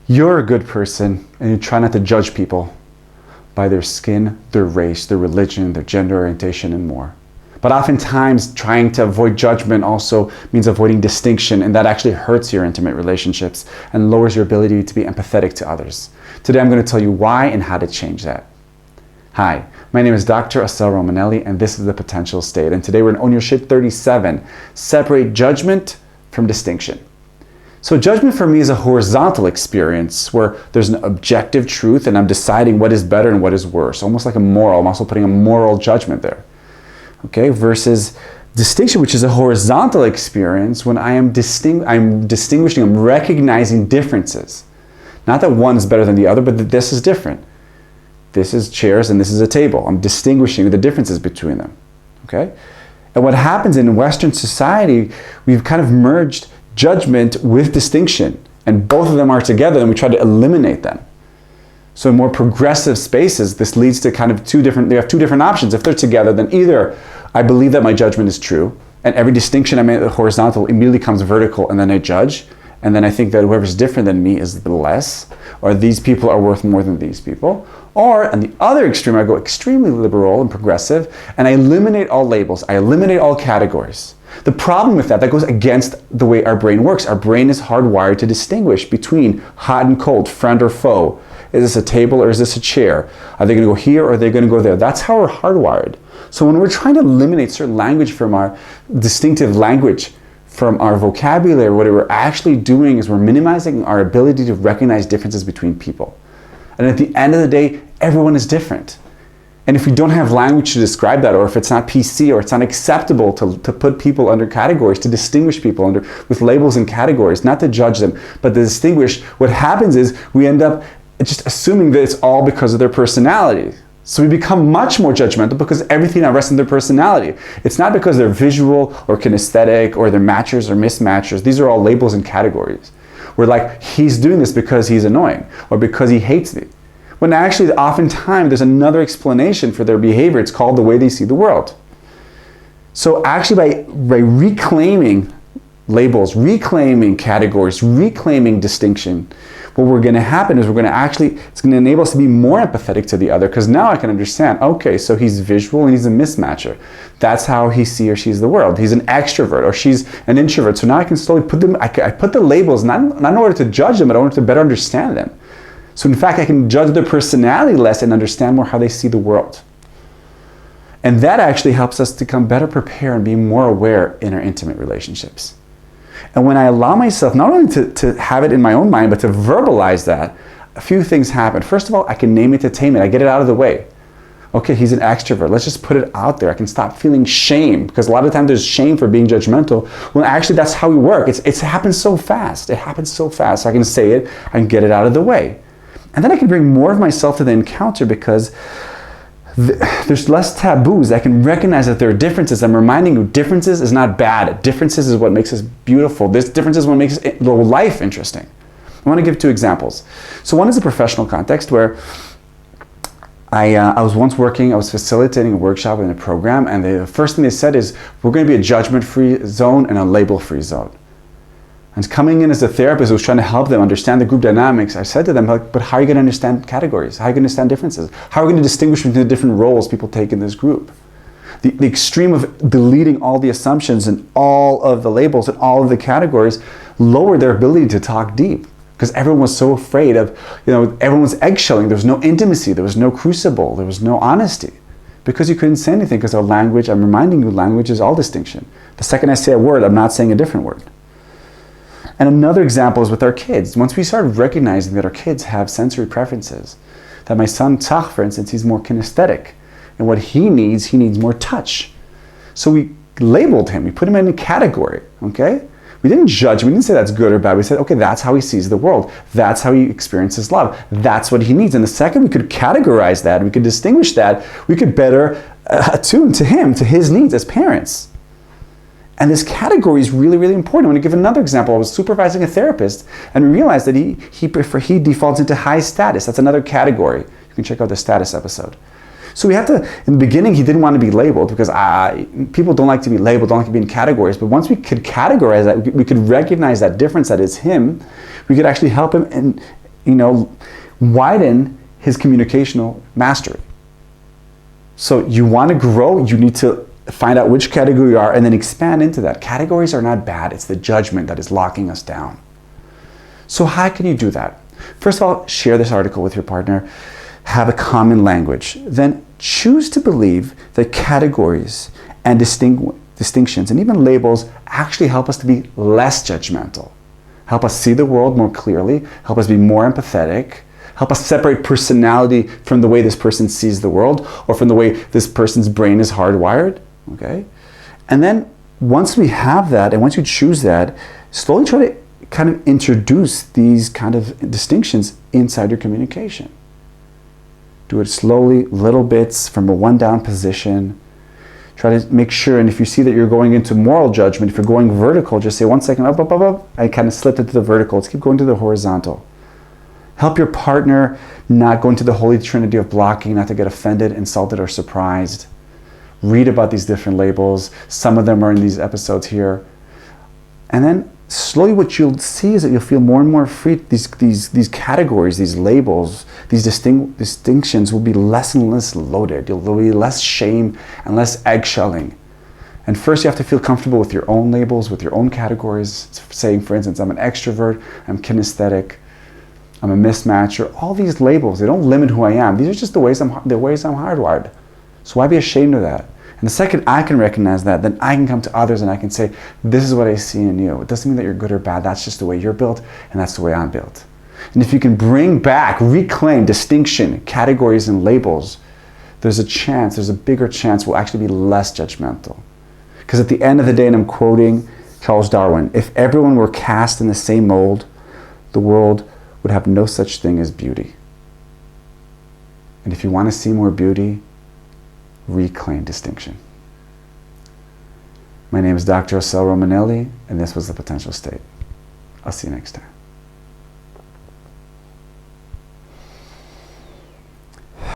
You're a good person and you try not to judge people by their skin, their race, their religion, their gender orientation, and more. But oftentimes, trying to avoid judgment also means avoiding distinction, and that actually hurts your intimate relationships and lowers your ability to be empathetic to others. Today, I'm going to tell you why and how to change that. Hi, my name is Dr. Assael Romanelli, and this is The Potential State. And today, we're in Own Your Shit 37, Separate Judgment from Distinction. So judgment for me is a horizontal experience where there's an objective truth and I'm deciding what is better and what is worse. Almost like a moral. I'm also putting a moral judgment there. Okay, versus distinction, which is a horizontal experience when I'm distinguishing, I'm recognizing differences. Not that one is better than the other, but that this is different. This is chairs and this is a table. I'm distinguishing the differences between them. Okay? And what happens in Western society, we've kind of merged judgment with distinction, and both of them are together and we try to eliminate them. So in more progressive spaces, this leads to kind of they have two different options. If they're together, then either I believe that my judgment is true, and every distinction I make horizontal immediately comes vertical, and then I judge, and then I think that whoever's different than me is the less, or these people are worth more than these people. Or on the other extreme, I go extremely liberal and progressive, and I eliminate all labels, I eliminate all categories. The problem with that goes against the way our brain works. Our brain is hardwired to distinguish between hot and cold, friend or foe. Is this a table or is this a chair? Are they going to go here or are they going to go there? That's how we're hardwired. So when we're trying to eliminate certain language from our distinctive language, from our vocabulary, what we're actually doing is we're minimizing our ability to recognize differences between people. And at the end of the day, everyone is different. And if we don't have language to describe that, or if it's not PC, or it's not acceptable to put people under categories, to distinguish people with labels and categories, not to judge them, but to distinguish, what happens is we end up just assuming that it's all because of their personality. So we become much more judgmental because everything now rests on their personality. It's not because they're visual or kinesthetic or they're matchers or mismatchers. These are all labels and categories. We're like, he's doing this because he's annoying or because he hates me. When actually, oftentimes, there's another explanation for their behavior. It's called the way they see the world. So actually, by reclaiming labels, reclaiming categories, reclaiming distinction, what we're going to happen is it's going to enable us to be more empathetic to the other, because now I can understand, okay, so he's visual and he's a mismatcher. That's how he or she's the world. He's an extrovert or she's an introvert. So now I can slowly put them, I put the labels not in order to judge them, but in order to better understand them. So in fact, I can judge their personality less and understand more how they see the world. And that actually helps us to become better prepared and be more aware in our intimate relationships. And when I allow myself not only to have it in my own mind, but to verbalize that, a few things happen. First of all, I can name it to tame it. I get it out of the way. Okay, he's an extrovert. Let's just put it out there. I can stop feeling shame, because a lot of times there's shame for being judgmental. Well, actually, that's how we work. It happens so fast. It happens so fast. So I can say it, I can get it out of the way. And then I can bring more of myself to the encounter, because there's less taboos. I can recognize that there are differences. I'm reminding you, differences is not bad. Differences is what makes us beautiful. This difference is what makes the life interesting. I want to give two examples. So one is a professional context where I was once I was facilitating a workshop in a program, and the first thing they said is, we're going to be a judgment-free zone and a label-free zone. And coming in as a therapist who was trying to help them understand the group dynamics, I said to them, but how are you going to understand categories? How are you going to understand differences? How are you going to distinguish between the different roles people take in this group? The extreme of deleting all the assumptions and all of the labels and all of the categories lowered their ability to talk deep, because everyone was so afraid of, everyone was eggshelling. There was no intimacy. There was no crucible. There was no honesty, because you couldn't say anything, because our language, I'm reminding you, language is all distinction. The second I say a word, I'm not saying a different word. And another example is with our kids. Once we started recognizing that our kids have sensory preferences, that my son Tzach, for instance, he's more kinesthetic, and what he needs more touch. So we labeled him, we put him in a category, okay? We didn't judge him, we didn't say that's good or bad. We said, okay, that's how he sees the world. That's how he experiences love. That's what he needs. And the second we could categorize that, and we could distinguish that, we could better attune to him, to his needs as parents. And this category is really, really important. I'm going to give another example. I was supervising a therapist, and we realized that he defaults into high status. That's another category. You can check out the status episode. So we have to, in the beginning, he didn't want to be labeled, because people don't like to be labeled, don't like to be in categories. But once we could categorize that, we could recognize that difference that is him, we could actually help him and widen his communicational mastery. So you want to grow, you need to find out which category you are and then expand into that. Categories are not bad, it's the judgment that is locking us down. So how can you do that? First of all, share this article with your partner, have a common language. Then choose to believe that categories and distinctions and even labels actually help us to be less judgmental, help us see the world more clearly, help us be more empathetic, help us separate personality from the way this person sees the world or from the way this person's brain is hardwired, okay? And then once we have that and once you choose that, slowly try to kind of introduce these kind of distinctions inside your communication. Do it slowly, little bits from a one down position. Try to make sure, and if you see that you're going into moral judgment, if you're going vertical, just say 1 second, up, up, up, up. I kind of slipped into the vertical. Let's keep going to the horizontal. Help your partner not go into the holy trinity of blocking, not to get offended, insulted, or surprised. Read about these different labels. Some of them are in these episodes here. And then slowly what you'll see is that you'll feel more and more free. These categories, these labels, these distinctions will be less and less loaded. There'll be less shame and less eggshelling. And first you have to feel comfortable with your own labels, with your own categories. Saying, for instance, I'm an extrovert, I'm kinesthetic, I'm a mismatcher. All these labels, they don't limit who I am. These are just the ways I'm hardwired. So why be ashamed of that? And the second I can recognize that, then I can come to others and I can say, this is what I see in you. It doesn't mean that you're good or bad. That's just the way you're built, and that's the way I'm built. And if you can bring back, reclaim distinction, categories, and labels, there's a bigger chance we'll actually be less judgmental. Because at the end of the day, and I'm quoting Charles Darwin, if everyone were cast in the same mold, the world would have no such thing as beauty. And if you want to see more beauty, reclaim distinction. My name is Dr. Assael Romanelli, and this was The Potential State. I'll see you next time.